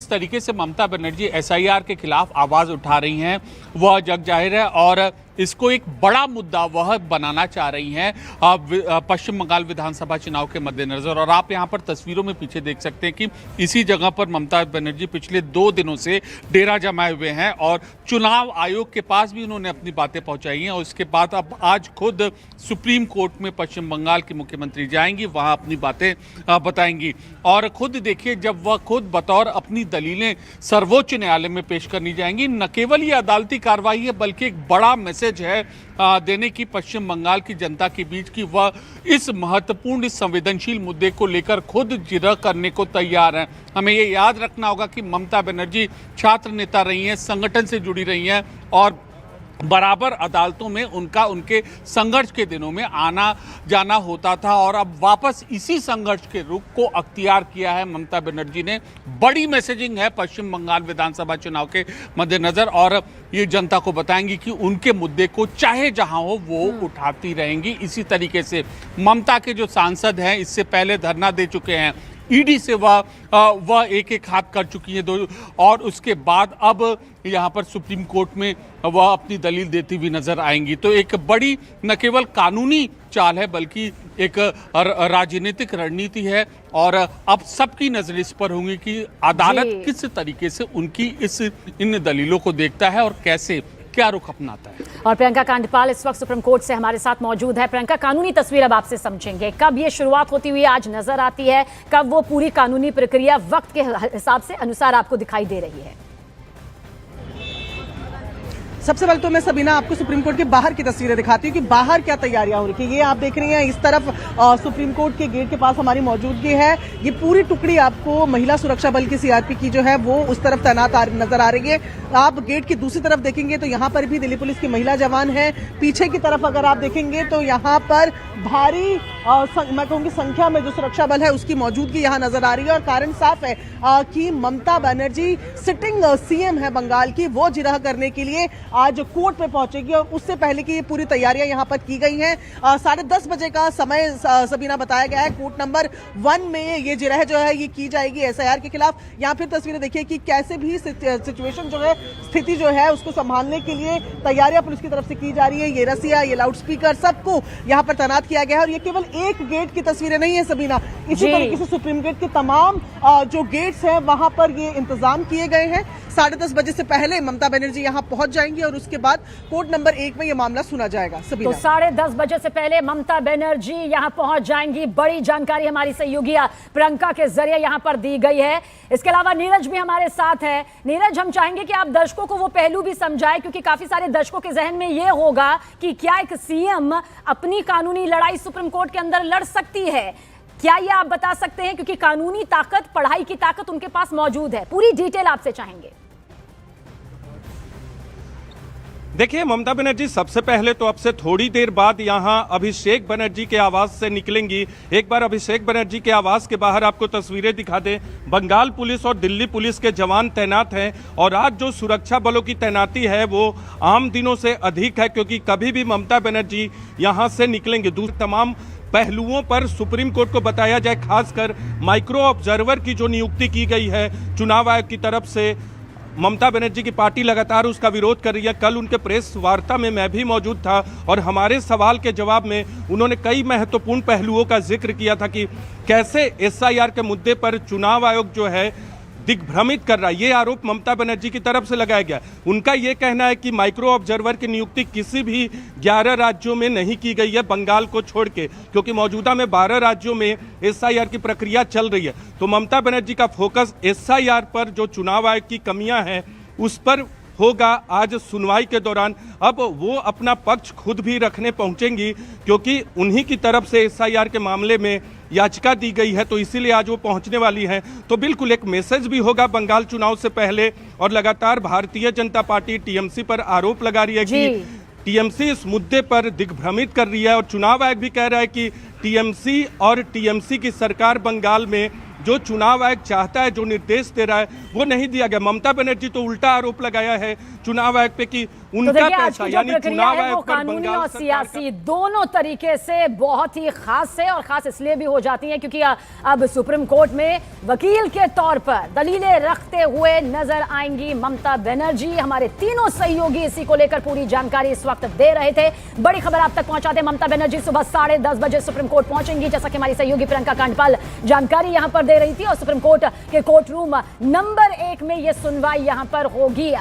जिस तरीके से ममता बनर्जी एसआईआर के खिलाफ आवाज उठा रही हैं वह जग जाहिर है और इसको एक बड़ा मुद्दा वह बनाना चाह रही हैं पश्चिम बंगाल विधानसभा चुनाव के मद्देनजर। और आप यहां पर तस्वीरों में पीछे देख सकते हैं कि इसी जगह पर ममता बनर्जी पिछले 2 दिनों से डेरा जमाए हुए हैं और चुनाव आयोग के पास भी उन्होंने अपनी बातें पहुंचाई हैं। और उसके बाद अब आज खुद सुप्रीम कोर्ट में पश्चिम बंगाल की मुख्यमंत्री जाएंगी, वहां अपनी बातें बताएंगी। और खुद देखिए, जब वह खुद बतौर अपनी दलीलें सर्वोच्च न्यायालय में पेश करनी जाएंगी, न केवल ये अदालती कार्रवाई है बल्कि एक बड़ा मैसेज है देने की पश्चिम बंगाल की जनता के बीच कि वह इस महत्वपूर्ण, इस संवेदनशील मुद्दे को लेकर खुद जिरह करने को तैयार हैं। हमें ये याद रखना होगा कि ममता बनर्जी छात्र नेता रही हैं, संगठन से जुड़ी रही हैं और बराबर अदालतों में उनके संघर्ष के दिनों में आना जाना होता था। और अब वापस इसी संघर्ष के रुख को अख्तियार किया है ममता बनर्जी ने। बड़ी मैसेजिंग है पश्चिम बंगाल विधानसभा चुनाव के मद्देनजर और ये जनता को बताएंगी कि उनके मुद्दे को चाहे जहां हो वो उठाती रहेंगी। इसी तरीके से ममता के जो सांसद हैं इससे पहले धरना दे चुके हैं, ईडी से वह एक हाथ कर चुकी है 2 और उसके बाद अब यहाँ पर सुप्रीम कोर्ट में वह अपनी दलील देती हुई नजर आएंगी। तो एक बड़ी न केवल कानूनी चाल है बल्कि एक राजनीतिक रणनीति है और अब सबकी नजर इस पर होंगी कि अदालत किस तरीके से उनकी इन दलीलों को देखता है और कैसे क्या रुख अपनाता है। और प्रियंका कांडपाल इस वक्त सुप्रीम कोर्ट से हमारे साथ मौजूद है। प्रियंका, कानूनी तस्वीर अब आपसे समझेंगे, कब ये शुरुआत होती हुई आज नजर आती है, कब वो पूरी कानूनी प्रक्रिया वक्त के हिसाब से अनुसार आपको दिखाई दे रही है? सबसे पहले तो मैं सबीना आपको सुप्रीम कोर्ट के बाहर की तस्वीरें दिखाती हूँ कि बाहर क्या तैयारियां हो रही है। ये आप देख रही हैं, इस तरफ सुप्रीम कोर्ट के गेट के पास हमारी मौजूदगी है। ये पूरी टुकड़ी आपको महिला सुरक्षा बल की सीआरपी की जो है वो उस तरफ तैनात नजर आ रही है। आप गेट की दूसरी तरफ देखेंगे तो यहाँ पर भी दिल्ली पुलिस की महिला जवान है। पीछे की तरफ अगर आप देखेंगे तो यहाँ पर भारी मैं कहूँगी संख्या में जो सुरक्षा बल है उसकी मौजूदगी यहाँ नजर आ रही है। और कारण साफ है कि ममता बनर्जी सिटिंग सीएम है बंगाल की, वो जिरह करने के लिए आज कोर्ट में पहुंचेगी और उससे पहले की पूरी तैयारियां यहां पर की गई हैं। 10:30 बजे का समय सबीना बताया गया है। कोर्ट नंबर 1 में ये जिरह जो है ये की जाएगी एसआईआर के खिलाफ। यहां फिर तस्वीरें देखिए कि कैसे भी सिचुएशन जो है, स्थिति जो है उसको संभालने के लिए तैयारियां पुलिस की तरफ से की जा रही है। ये रसिया, ये लाउड स्पीकर, सबको यहाँ पर तैनात किया गया है। और ये केवल एक गेट की तस्वीरें नहीं है सबीना, इसी तरीके से सुप्रीम गेट के तमाम जो गेट्स हैं वहां पर ये इंतजाम किए गए हैं। 10:30 बजे से पहले ममता बनर्जी यहां पहुंच जाएंगी और उसके बाद कोर्ट नंबर 1 में यह मामला सुना जाएगा। सबीना, तो 10:30 बजे से पहले ममता बनर्जी यहां पहुंच जाएंगी। बड़ी जानकारी हमारी सहयोगी प्रियंका के जरिए यहां पर दी गई है। इसके अलावा नीरज भी हमारे साथ है। नीरज, हम चाहेंगे कि आप दर्शकों को वो पहलू भी समझाएं क्योंकि काफी सारे दर्शकों के जहन में ये होगा कि क्या एक सीएम अपनी कानूनी लड़ाई सुप्रीम कोर्ट के अंदर लड़ सकती है? क्या ये आप बता सकते हैं? क्योंकि कानूनी ताकत, पढ़ाई की ताकत उनके पास मौजूद है। पूरी डिटेल आपसे चाहेंगे। देखिए, ममता बनर्जी सबसे पहले तो अब से थोड़ी देर बाद यहां अभिषेक बनर्जी के आवास से निकलेंगी। एक बार अभिषेक बनर्जी के आवास के बाहर आपको तस्वीरें दिखा दें। बंगाल पुलिस और दिल्ली पुलिस के जवान तैनात हैं और आज जो सुरक्षा बलों की तैनाती है वो आम दिनों से अधिक है क्योंकि कभी भी ममता बनर्जी यहां से निकलेंगे। दूसरे तमाम पहलुओं पर सुप्रीम कोर्ट को बताया जाए, खासकर माइक्रो ऑब्जर्वर की जो नियुक्ति की गई है चुनाव आयोग की तरफ से। ममता बनर्जी की पार्टी लगातार उसका विरोध कर रही है। कल उनके प्रेस वार्ता में मैं भी मौजूद था और हमारे सवाल के जवाब में उन्होंने कई महत्वपूर्ण पहलुओं का जिक्र किया था कि कैसे एसआईआर के मुद्दे पर चुनाव आयोग जो है दिग्भ्रमित कर रहा है। ये आरोप ममता बनर्जी की तरफ से लगाया गया। उनका ये कहना है कि माइक्रो ऑब्जर्वर की नियुक्ति किसी भी 11 राज्यों में नहीं की गई है बंगाल को छोड़ के, क्योंकि मौजूदा में 12 राज्यों में एसआईआर की प्रक्रिया चल रही है। तो ममता बनर्जी का फोकस एसआईआर पर जो चुनाव आयोग की कमियां हैं उस पर होगा आज सुनवाई के दौरान। अब वो अपना पक्ष खुद भी रखने पहुंचेंगी क्योंकि उन्हीं की तरफ से एसआईआर के मामले में याचिका दी गई है, तो इसीलिए आज वो पहुंचने वाली हैं। तो बिल्कुल एक मैसेज भी होगा बंगाल चुनाव से पहले। और लगातार भारतीय जनता पार्टी टीएमसी पर आरोप लगा रही है कि टीएमसी इस मुद्दे पर दिग्भ्रमित कर रही है और चुनाव आयोग भी कह रहा है कि टीएमसी और टीएमसी की सरकार बंगाल में जो चुनाव आयोग चाहता है, जो निर्देश दे रहा है वो नहीं दिया गया। ममता बनर्जी तो उल्टा आरोप लगाया है चुनाव आयोग पे कि तो उनका देखिए, आज पैसा की जो यानी प्रक्रिया चुनाव है आयोग वो पर कानूनी बंगाल और सरकार सियासी दोनों तरीके से बहुत ही खास है, और खास इसलिए भी हो जाती है क्योंकि अब सुप्रीम कोर्ट में वकील के तौर पर दलीलें रखते हुए नजर आएंगी ममता बनर्जी। हमारे तीनों सहयोगी इसी को लेकर पूरी जानकारी इस वक्त दे रहे थे। बड़ी खबर आप तक पहुंचाते, ममता बनर्जी सुबह 10:30 बजे सुप्रीम कोर्ट पहुंचेंगी, जैसा कि हमारी सहयोगी प्रियंका कांडपाल जानकारी यहां पर दे रही थी। और सुप्रीम कोर्ट के कोर्ट रूम नंबर 1 में यह सुनवाई यहां पर होगी।